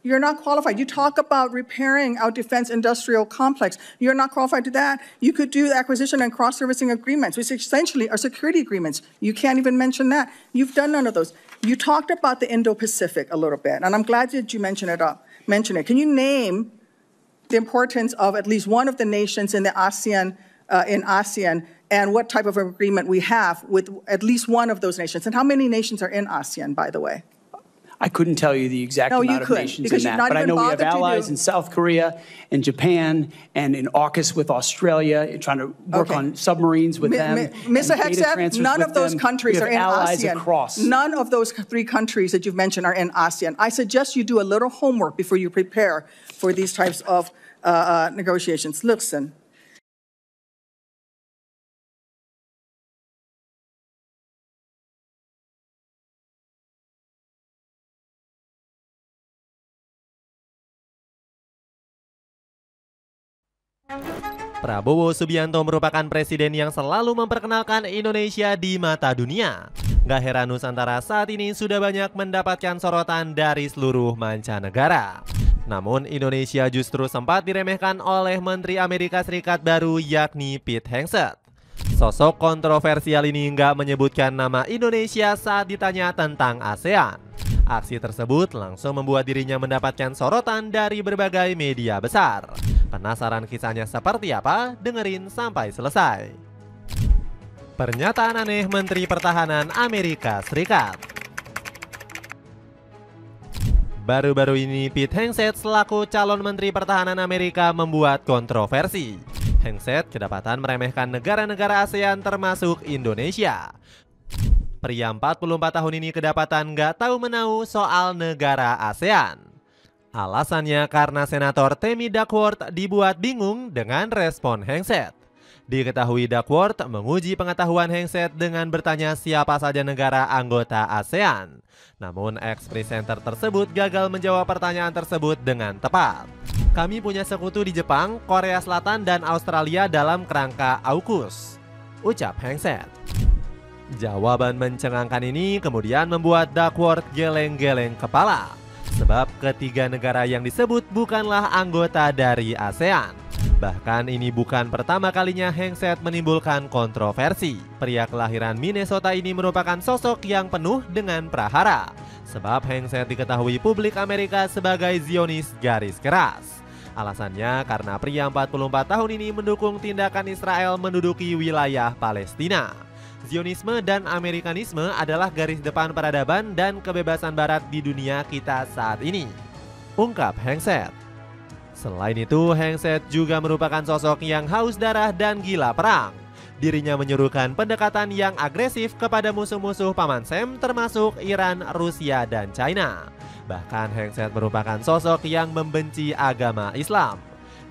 You're not qualified. You talk about repairing our defense industrial complex. You're not qualified to that. You could do acquisition and cross-servicing agreements, which essentially are security agreements. You can't even mention that. You've done none of those. You talked about the Indo-Pacific a little bit, and I'm glad that you mentioned it. Can you name the importance of at least one of the nations in the ASEAN, and what type of agreement we have with at least one of those nations? And how many nations are in ASEAN, by the way? I couldn't tell you the exact amount of nations in that, but I know we have allies in South Korea and Japan and in AUKUS with Australia, trying to work on submarines with them. Mr. Hegseth, none of those countries are in ASEAN. None of those 3 countries that you've mentioned are in ASEAN. I suggest you do a little homework before you prepare for these types of negotiations. Listen. Prabowo Subianto merupakan presiden yang selalu memperkenalkan Indonesia di mata dunia. Gak heran Nusantara saat ini sudah banyak mendapatkan sorotan dari seluruh mancanegara. Namun Indonesia justru sempat diremehkan oleh Menteri Amerika Serikat baru yakni Pete Hegseth. Sosok kontroversial ini nggak menyebutkan nama Indonesia saat ditanya tentang ASEAN. Aksi tersebut langsung membuat dirinya mendapatkan sorotan dari berbagai media besar. Penasaran kisahnya seperti apa? Dengerin sampai selesai. Pernyataan aneh Menteri Pertahanan Amerika Serikat. Baru-baru ini Pete Hegseth selaku calon Menteri Pertahanan Amerika membuat kontroversi. Hegseth kedapatan meremehkan negara-negara ASEAN termasuk Indonesia. Pria 44 tahun ini kedapatan nggak tahu menahu soal negara ASEAN. Alasannya karena Senator Tammy Duckworth dibuat bingung dengan respon Hegseth. Diketahui Duckworth menguji pengetahuan Hegseth dengan bertanya siapa saja negara anggota ASEAN. Namun ex-presenter tersebut gagal menjawab pertanyaan tersebut dengan tepat. Kami punya sekutu di Jepang, Korea Selatan, dan Australia dalam kerangka AUKUS, ucap Hegseth. Jawaban mencengangkan ini kemudian membuat Duckworth geleng-geleng kepala. Sebab ketiga negara yang disebut bukanlah anggota dari ASEAN. Bahkan ini bukan pertama kalinya Hegseth menimbulkan kontroversi. Pria kelahiran Minnesota ini merupakan sosok yang penuh dengan prahara. Sebab Hegseth diketahui publik Amerika sebagai Zionis garis keras. Alasannya karena pria 44 tahun ini mendukung tindakan Israel menduduki wilayah Palestina. Zionisme dan Amerikanisme adalah garis depan peradaban dan kebebasan barat di dunia kita saat ini, ungkap Hegseth. Selain itu, Hegseth juga merupakan sosok yang haus darah dan gila perang. Dirinya menyuruhkan pendekatan yang agresif kepada musuh-musuh Paman Sam termasuk Iran, Rusia, dan China. Bahkan Hegseth merupakan sosok yang membenci agama Islam.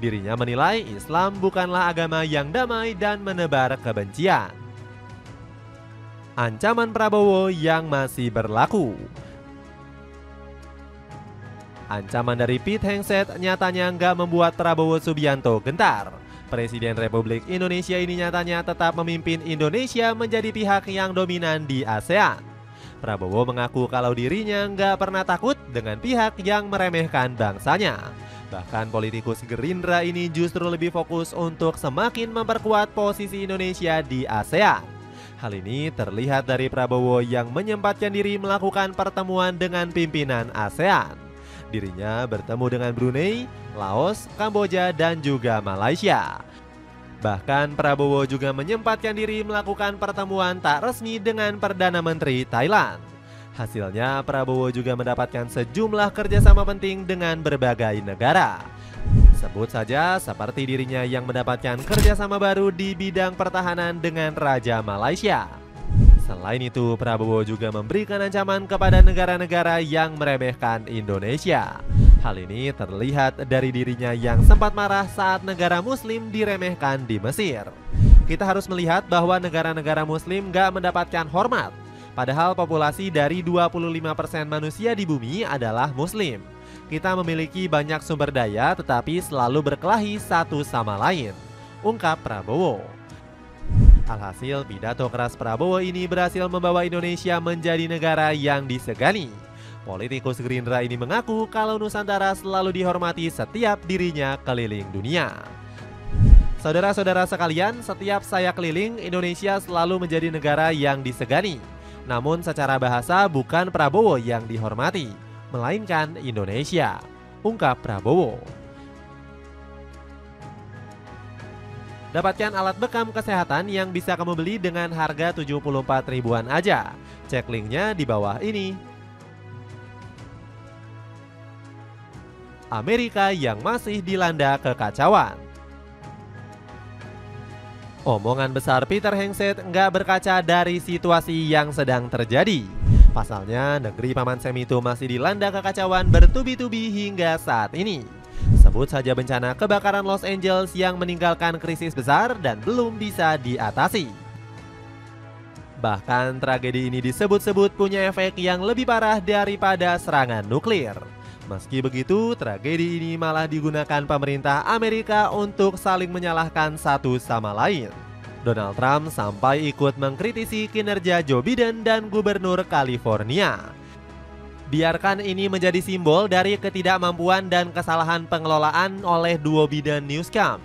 Dirinya menilai Islam bukanlah agama yang damai dan menebar kebencian. Ancaman Prabowo yang masih berlaku. Ancaman dari Pete Hegseth nyatanya nggak membuat Prabowo Subianto gentar. Presiden Republik Indonesia ini nyatanya tetap memimpin Indonesia menjadi pihak yang dominan di ASEAN. Prabowo mengaku kalau dirinya nggak pernah takut dengan pihak yang meremehkan bangsanya. Bahkan politikus Gerindra ini justru lebih fokus untuk semakin memperkuat posisi Indonesia di ASEAN. Hal ini terlihat dari Prabowo yang menyempatkan diri melakukan pertemuan dengan pimpinan ASEAN. Dirinya bertemu dengan Brunei, Laos, Kamboja, dan juga Malaysia. Bahkan Prabowo juga menyempatkan diri melakukan pertemuan tak resmi dengan Perdana Menteri Thailand. Hasilnya Prabowo juga mendapatkan sejumlah kerjasama penting dengan berbagai negara. Sebut saja seperti dirinya yang mendapatkan kerjasama baru di bidang pertahanan dengan Raja Malaysia. Selain itu, Prabowo juga memberikan ancaman kepada negara-negara yang meremehkan Indonesia. Hal ini terlihat dari dirinya yang sempat marah saat negara muslim diremehkan di Mesir. Kita harus melihat bahwa negara-negara muslim gak mendapatkan hormat. Padahal populasi dari 25% manusia di bumi adalah muslim. Kita memiliki banyak sumber daya tetapi selalu berkelahi satu sama lain, ungkap Prabowo. Alhasil pidato keras Prabowo ini berhasil membawa Indonesia menjadi negara yang disegani. Politikus Gerindra ini mengaku kalau Nusantara selalu dihormati setiap dirinya keliling dunia. Saudara-saudara sekalian, setiap saya keliling, Indonesia selalu menjadi negara yang disegani. Namun secara bahasa bukan Prabowo yang dihormati, melainkan Indonesia, ungkap Prabowo. Dapatkan alat bekam kesehatan yang bisa kamu beli dengan harga 74 ribuan aja. Cek linknya di bawah ini. Amerika yang masih dilanda kekacauan. Omongan besar Peter Hegseth nggak berkaca dari situasi yang sedang terjadi. Pasalnya, negeri Paman Sam itu masih dilanda kekacauan bertubi-tubi hingga saat ini. Sebut saja bencana kebakaran Los Angeles yang meninggalkan krisis besar dan belum bisa diatasi. Bahkan tragedi ini disebut-sebut punya efek yang lebih parah daripada serangan nuklir. Meski begitu, tragedi ini malah digunakan pemerintah Amerika untuk saling menyalahkan satu sama lain. Donald Trump sampai ikut mengkritisi kinerja Joe Biden dan Gubernur California. Biarkan ini menjadi simbol dari ketidakmampuan dan kesalahan pengelolaan oleh duo Biden Newscam,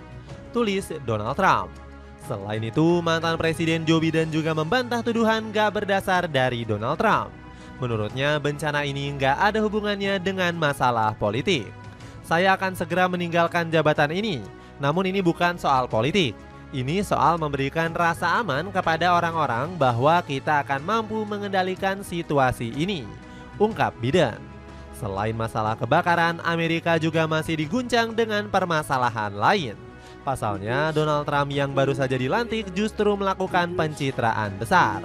tulis Donald Trump. Selain itu, mantan Presiden Joe Biden juga membantah tuduhan gak berdasar dari Donald Trump. Menurutnya, bencana ini nggak ada hubungannya dengan masalah politik. Saya akan segera meninggalkan jabatan ini, namun ini bukan soal politik. Ini soal memberikan rasa aman kepada orang-orang bahwa kita akan mampu mengendalikan situasi ini, ungkap Biden. Selain masalah kebakaran, Amerika juga masih diguncang dengan permasalahan lain. Pasalnya, Donald Trump yang baru saja dilantik justru melakukan pencitraan besar.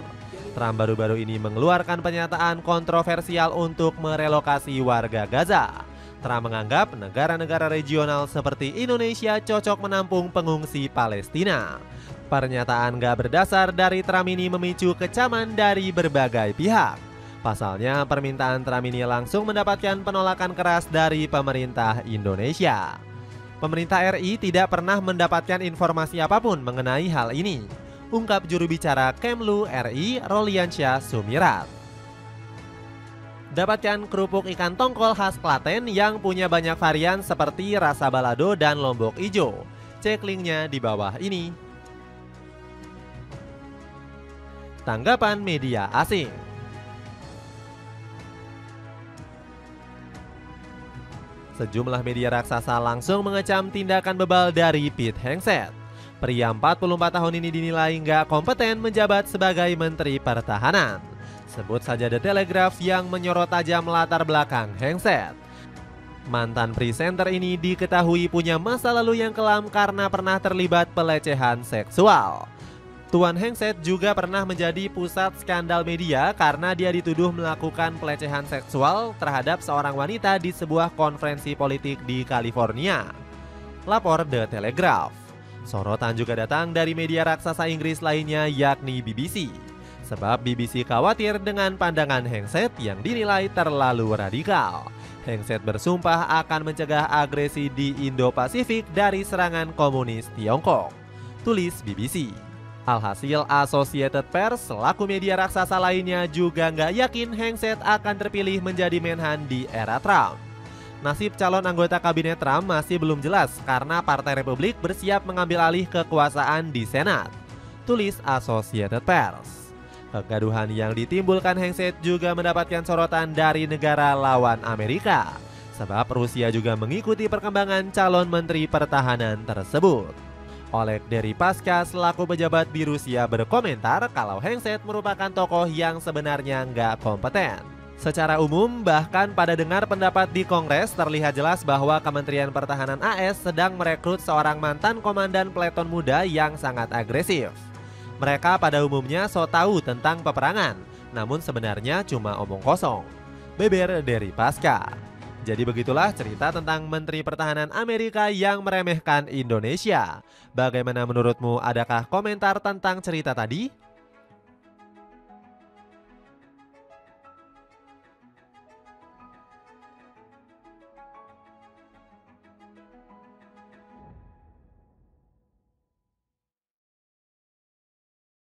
Trump baru-baru ini mengeluarkan pernyataan kontroversial untuk merelokasi warga Gaza. Trump menganggap negara-negara regional seperti Indonesia cocok menampung pengungsi Palestina. Pernyataan gak berdasar dari Trump ini memicu kecaman dari berbagai pihak. Pasalnya, permintaan Trump ini langsung mendapatkan penolakan keras dari pemerintah Indonesia. Pemerintah RI tidak pernah mendapatkan informasi apapun mengenai hal ini, ungkap juru bicara Kemlu RI Roliansyah Sumirat. Dapatkan kerupuk ikan tongkol khas Klaten yang punya banyak varian seperti rasa balado dan lombok ijo. Cek linknya di bawah ini. Tanggapan media asing. Sejumlah media raksasa langsung mengecam tindakan bebal dari Pete Hegseth. Pria 44 tahun ini dinilai nggak kompeten menjabat sebagai Menteri Pertahanan. Sebut saja The Telegraph yang menyorot tajam latar belakang Hegseth. Mantan presenter ini diketahui punya masa lalu yang kelam karena pernah terlibat pelecehan seksual. Tuan Hegseth juga pernah menjadi pusat skandal media karena dia dituduh melakukan pelecehan seksual terhadap seorang wanita di sebuah konferensi politik di California. Lapor The Telegraph. Sorotan juga datang dari media raksasa Inggris lainnya yakni BBC. Sebab BBC khawatir dengan pandangan Hegseth yang dinilai terlalu radikal. Hegseth bersumpah akan mencegah agresi di Indo-Pasifik dari serangan komunis Tiongkok, tulis BBC. Alhasil Associated Press selaku media raksasa lainnya juga nggak yakin Hegseth akan terpilih menjadi Menhan di era Trump. Nasib calon anggota kabinet Trump masih belum jelas karena Partai Republik bersiap mengambil alih kekuasaan di Senat, tulis Associated Press. Kegaduhan yang ditimbulkan Hegseth juga mendapatkan sorotan dari negara lawan Amerika, sebab Rusia juga mengikuti perkembangan calon Menteri Pertahanan tersebut. Oleg Deripaska selaku pejabat di Rusia berkomentar kalau Hegseth merupakan tokoh yang sebenarnya nggak kompeten. Secara umum, bahkan pada dengar pendapat di Kongres terlihat jelas bahwa Kementerian Pertahanan AS sedang merekrut seorang mantan komandan peleton muda yang sangat agresif. Mereka pada umumnya so tahu tentang peperangan, namun sebenarnya cuma omong kosong, beber Deripaska. Jadi begitulah cerita tentang Menteri Pertahanan Amerika yang meremehkan Indonesia. Bagaimana menurutmu, adakah komentar tentang cerita tadi?